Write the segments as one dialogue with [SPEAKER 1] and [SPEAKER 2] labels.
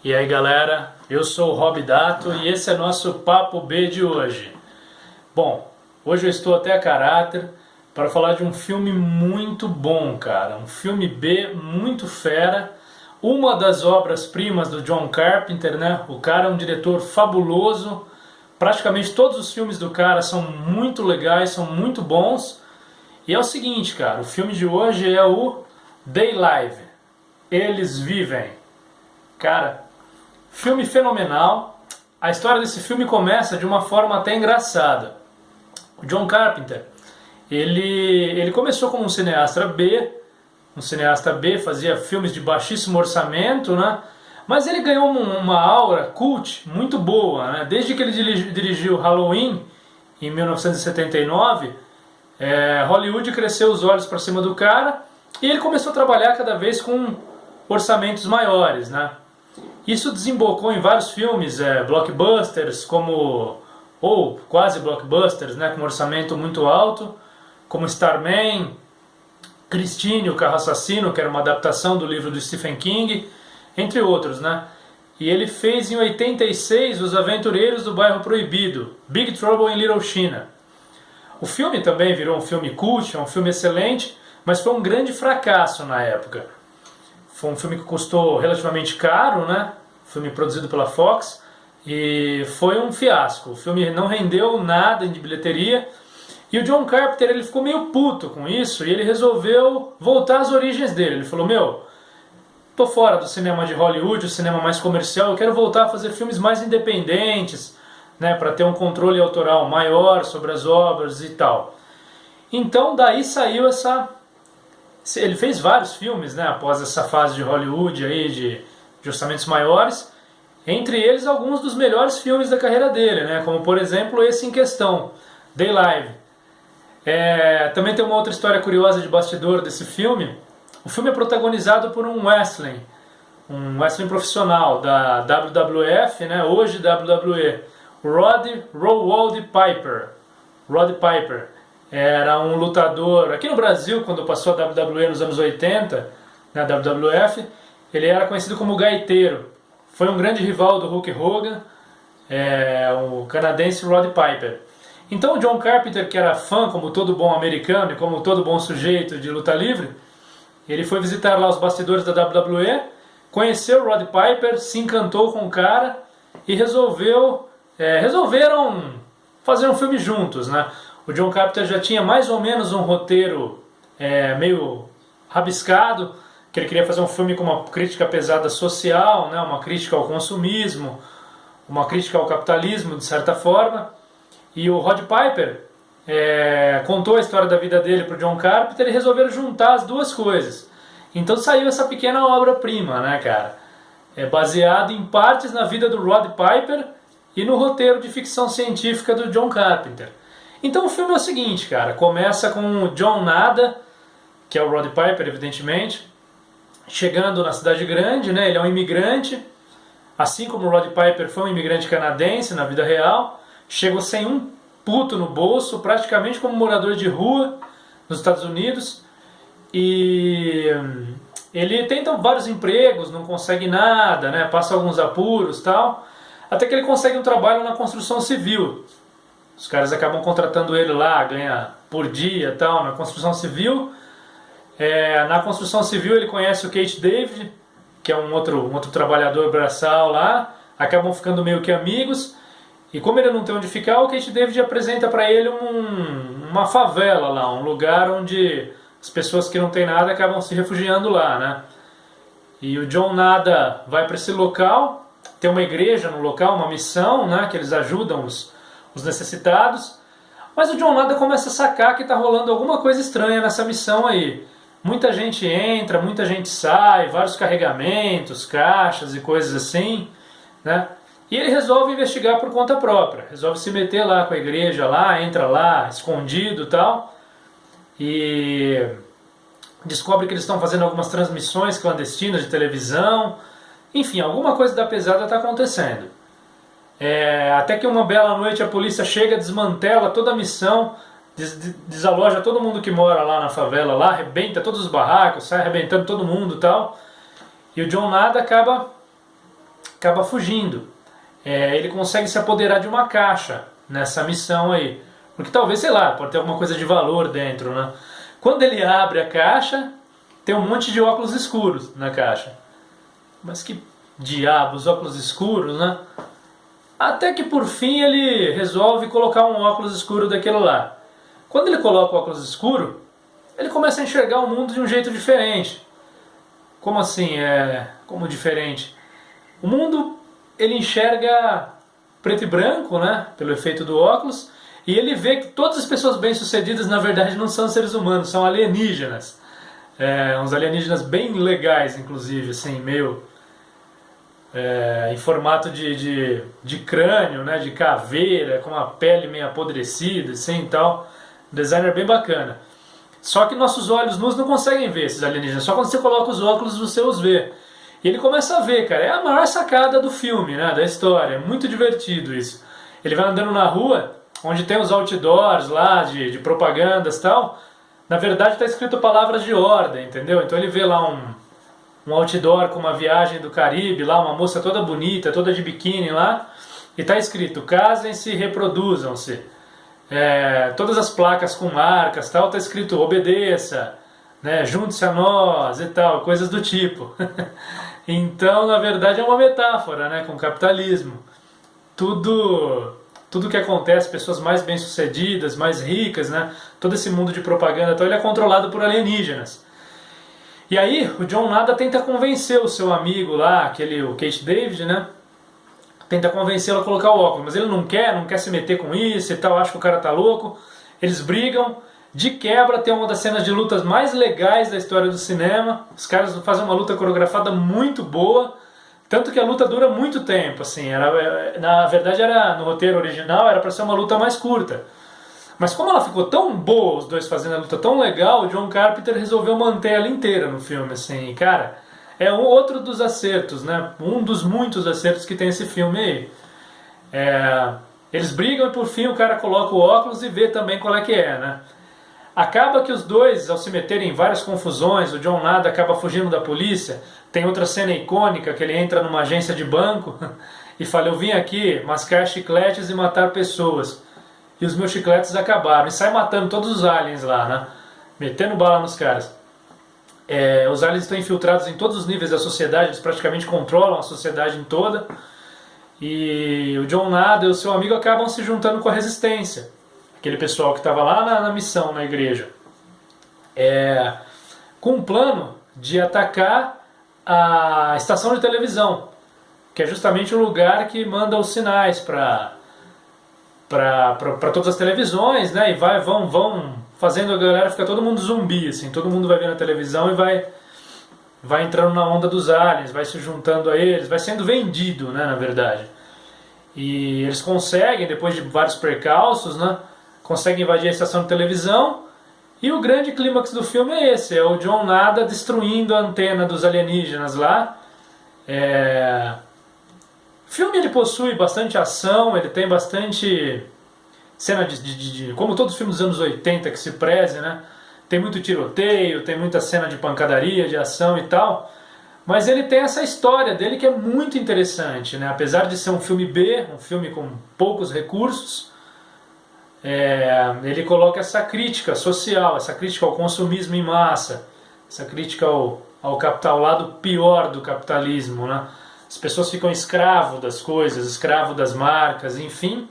[SPEAKER 1] E aí galera, eu sou o Rob Dato e esse é nosso Papo B de hoje. Bom, hoje eu estou até a caráter para falar de um filme muito bom, cara. Um filme B muito fera, uma das obras-primas do John Carpenter, né? O cara é um diretor fabuloso, praticamente todos os filmes do cara são muito legais, são muito bons. E é o seguinte, cara, o filme de hoje é o They Live, Eles Vivem. Cara, filme fenomenal. A história desse filme começa de uma forma até engraçada. O John Carpenter, ele começou como um cineasta B, fazia filmes de baixíssimo orçamento, né? Mas ele ganhou uma aura cult muito boa, né? Desde que ele dirigiu Halloween, em 1979, Hollywood cresceu os olhos para cima do cara e ele começou a trabalhar cada vez com orçamentos maiores, né? Isso desembocou em vários filmes, blockbusters, ou quase blockbusters, né, com um orçamento muito alto, como Starman, Christine, o Carro Assassino, que era uma adaptação do livro do Stephen King, entre outros, né? E ele fez em 86 Os Aventureiros do Bairro Proibido, Big Trouble in Little China. O filme também virou um filme cult, é um filme excelente, mas foi um grande fracasso na época. Foi um filme que custou relativamente caro, né? Filme produzido pela Fox, e foi um fiasco. O filme não rendeu nada de bilheteria, e o John Carpenter ele ficou meio puto com isso, e ele resolveu voltar às origens dele. Ele falou, tô fora do cinema de Hollywood, o cinema mais comercial, eu quero voltar a fazer filmes mais independentes, né, para ter um controle autoral maior sobre as obras e tal. Então daí saiu essa... Ele fez vários filmes, né, após essa fase de Hollywood aí, de orçamentos maiores, entre eles alguns dos melhores filmes da carreira dele, né, como por exemplo esse em questão, They Live. Também tem uma outra história curiosa de bastidor desse filme. O filme é protagonizado por um wrestling profissional da WWF, né, hoje WWE, Roddy Piper. Roddy Piper era um lutador, aqui no Brasil, quando passou a WWE nos anos 80, na WWF, ele era conhecido como gaiteiro. Foi um grande rival do Hulk Hogan, o canadense Roddy Piper. Então o John Carpenter, que era fã, como todo bom americano e como todo bom sujeito de luta livre, ele foi visitar lá os bastidores da WWE, conheceu o Roddy Piper, se encantou com o cara e resolveram fazer um filme juntos, né? O John Carpenter já tinha mais ou menos um roteiro meio rabiscado, que ele queria fazer um filme com uma crítica pesada social, né? Uma crítica ao consumismo, uma crítica ao capitalismo, de certa forma. E o Roddy Piper contou a história da vida dele para o John Carpenter e resolveram juntar as duas coisas. Então saiu essa pequena obra-prima, né, cara? Baseado em partes na vida do Roddy Piper e no roteiro de ficção científica do John Carpenter. Então o filme é o seguinte, cara, começa com o John Nada, que é o Roddy Piper, evidentemente, chegando na cidade grande, né? Ele é um imigrante, assim como o Roddy Piper foi um imigrante canadense na vida real, chegou sem um puto no bolso, praticamente como morador de rua nos Estados Unidos, e ele tenta vários empregos, não consegue nada, né? Passa alguns apuros e tal, até que ele consegue um trabalho na construção civil. Os caras acabam contratando ele lá, ganha por dia e tal, na construção civil. Na construção civil ele conhece o Keith David, que é um outro trabalhador braçal lá, acabam ficando meio que amigos, e como ele não tem onde ficar, o Keith David apresenta para ele uma favela lá, um lugar onde as pessoas que não têm nada acabam se refugiando lá, né? E o John Nada vai para esse local, tem uma igreja no local, uma missão, né, que eles ajudam os necessitados, mas o John Nada começa a sacar que está rolando alguma coisa estranha nessa missão aí. Muita gente entra, muita gente sai, vários carregamentos, caixas e coisas assim, né? E ele resolve investigar por conta própria, resolve se meter lá com a igreja, entra lá, escondido e tal, e descobre que eles estão fazendo algumas transmissões clandestinas de televisão, enfim, alguma coisa da pesada está acontecendo. Até que uma bela noite a polícia chega, desmantela toda a missão, desaloja todo mundo que mora lá na favela, lá, arrebenta todos os barracos, sai arrebentando todo mundo e tal. E o John Nada acaba acaba fugindo. Ele consegue se apoderar de uma caixa nessa missão aí. Porque talvez, sei lá, pode ter alguma coisa de valor dentro, né? Quando ele abre a caixa, tem um monte de óculos escuros na caixa. Mas que diabos, óculos escuros, né? Até que por fim ele resolve colocar um óculos escuro daquele lá. Quando ele coloca o óculos escuro, ele começa a enxergar o mundo de um jeito diferente. Como assim? Como diferente? O mundo ele enxerga preto e branco, né? Pelo efeito do óculos. E ele vê que todas as pessoas bem-sucedidas na verdade não são seres humanos, são alienígenas. Uns alienígenas bem legais, inclusive, assim, meio... em formato de crânio, né, de caveira, com uma pele meio apodrecida, assim e tal. Designer bem bacana. Só que nossos olhos nus não conseguem ver esses alienígenas. Só quando você coloca os óculos você os vê. E ele começa a ver, cara. É a maior sacada do filme, né, da história. É muito divertido isso. Ele vai andando na rua, onde tem os outdoors lá de propagandas e tal. Na verdade está escrito palavras de ordem, entendeu? Então ele vê lá um outdoor com uma viagem do Caribe, lá uma moça toda bonita, toda de biquíni lá, e está escrito: casem-se, reproduzam-se. Todas as placas com marcas, tal, está escrito: obedeça, né, junte-se a nós e tal, coisas do tipo. Então, na verdade, é uma metáfora, né, com o capitalismo. Tudo que acontece, pessoas mais bem-sucedidas, mais ricas, né, todo esse mundo de propaganda, então ele é controlado por alienígenas. E aí o John Nada tenta convencer o seu amigo lá, o Kate David, né? Tenta convencê-lo a colocar o óculos, mas ele não quer se meter com isso e tal, acha que o cara tá louco. Eles brigam, de quebra tem uma das cenas de lutas mais legais da história do cinema. Os caras fazem uma luta coreografada muito boa, tanto que a luta dura muito tempo, assim. Na verdade, no roteiro original era para ser uma luta mais curta. Mas como ela ficou tão boa, os dois fazendo a luta tão legal, o John Carpenter resolveu manter ela inteira no filme, assim. E, cara, é outro dos acertos, né? Um dos muitos acertos que tem esse filme aí. Eles brigam e por fim o cara coloca o óculos e vê também qual é que é, né? Acaba que os dois, ao se meterem em várias confusões, o John Nada acaba fugindo da polícia. Tem outra cena icônica que ele entra numa agência de banco e fala: eu vim aqui mascar chicletes e matar pessoas. E os meus chicletes acabaram. E sai matando todos os aliens lá, né? Metendo bala nos caras. Os aliens estão infiltrados em todos os níveis da sociedade, eles praticamente controlam a sociedade toda. E o John Nada e o seu amigo acabam se juntando com a resistência. Aquele pessoal que estava lá na missão, na igreja. Com um plano de atacar a estação de televisão, que é justamente o lugar que manda os sinais para todas as televisões, né? E vão fazendo a galera ficar todo mundo zumbi, assim, todo mundo vai vendo a televisão e vai entrando na onda dos aliens, vai se juntando a eles, vai sendo vendido, né, na verdade. E eles conseguem, depois de vários percalços, né, conseguem invadir a estação de televisão. E o grande clímax do filme é esse: é o John Nada destruindo a antena dos alienígenas lá. O filme ele possui bastante ação, ele tem bastante cena como todos os filmes dos anos 80 que se preze, né? Tem muito tiroteio, tem muita cena de pancadaria, de ação e tal. Mas ele tem essa história dele que é muito interessante, né? Apesar de ser um filme B, um filme com poucos recursos, ele coloca essa crítica social, essa crítica ao consumismo em massa, essa crítica ao capital, ao lado pior do capitalismo, né? As pessoas ficam escravo das coisas, escravo das marcas, enfim.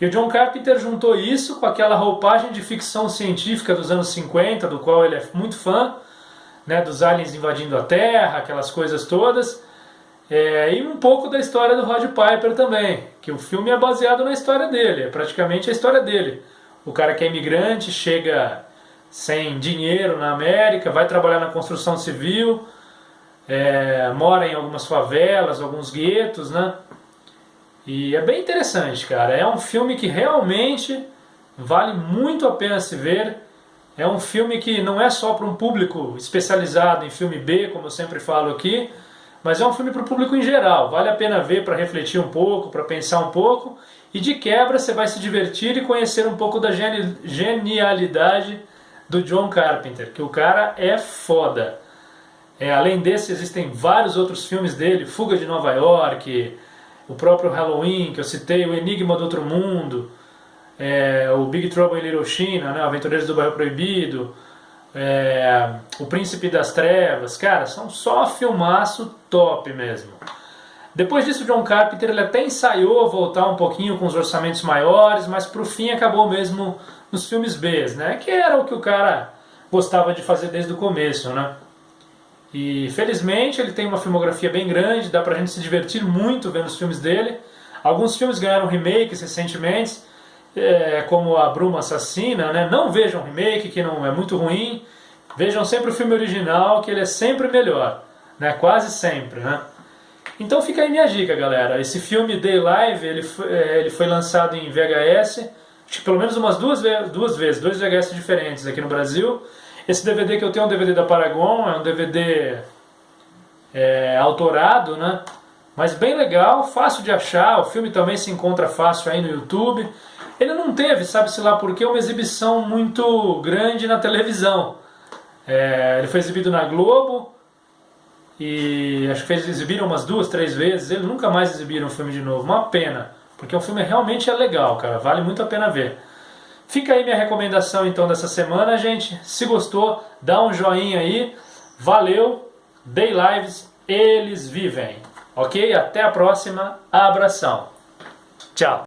[SPEAKER 1] E o John Carpenter juntou isso com aquela roupagem de ficção científica dos anos 50, do qual ele é muito fã, né, dos aliens invadindo a Terra, aquelas coisas todas, e um pouco da história do Rod Piper também, que o filme é baseado na história dele, é praticamente a história dele. O cara que é imigrante, chega sem dinheiro na América, vai trabalhar na construção civil, mora em algumas favelas, alguns guetos, né? E é bem interessante, cara. É um filme que realmente vale muito a pena se ver. É um filme que não é só para um público especializado em filme B, como eu sempre falo aqui, mas é um filme para o público em geral. Vale a pena ver para refletir um pouco, para pensar um pouco, e de quebra você vai se divertir e conhecer um pouco da genialidade do John Carpenter, que o cara é foda. Além desse, existem vários outros filmes dele, Fuga de Nova York, o próprio Halloween, que eu citei, O Enigma do Outro Mundo, o Big Trouble in Little China, né, Aventureiros do Bairro Proibido, O Príncipe das Trevas. Cara, são só filmaço top mesmo. Depois disso, John Carpenter ele até ensaiou voltar um pouquinho com os orçamentos maiores, mas pro fim acabou mesmo nos filmes B, né, que era o que o cara gostava de fazer desde o começo, né. E felizmente ele tem uma filmografia bem grande, dá pra gente se divertir muito vendo os filmes dele. Alguns filmes ganharam remakes recentemente, como A Bruma Assassina, né? Não vejam o remake, que não é muito ruim. Vejam sempre o filme original, que ele é sempre melhor, né? Quase sempre, né? Então fica aí minha dica, galera. Esse filme Day Live, ele foi lançado em VHS, acho que pelo menos umas duas vezes, 2 VHS diferentes aqui no Brasil. Esse DVD que eu tenho é um DVD da Paragon, é um DVD autorado, né? Mas bem legal, fácil de achar, o filme também se encontra fácil aí no YouTube. Ele não teve, sabe-se lá por quê, uma exibição muito grande na televisão. Ele foi exibido na Globo, e acho que exibiram umas 2, 3 vezes, eles nunca mais exibiram o filme de novo, uma pena, porque o filme realmente é legal, cara, vale muito a pena ver. Fica aí minha recomendação então dessa semana, gente. Se gostou, dá um joinha aí. Valeu. Day Lives, eles vivem. Ok? Até a próxima. Abração. Tchau.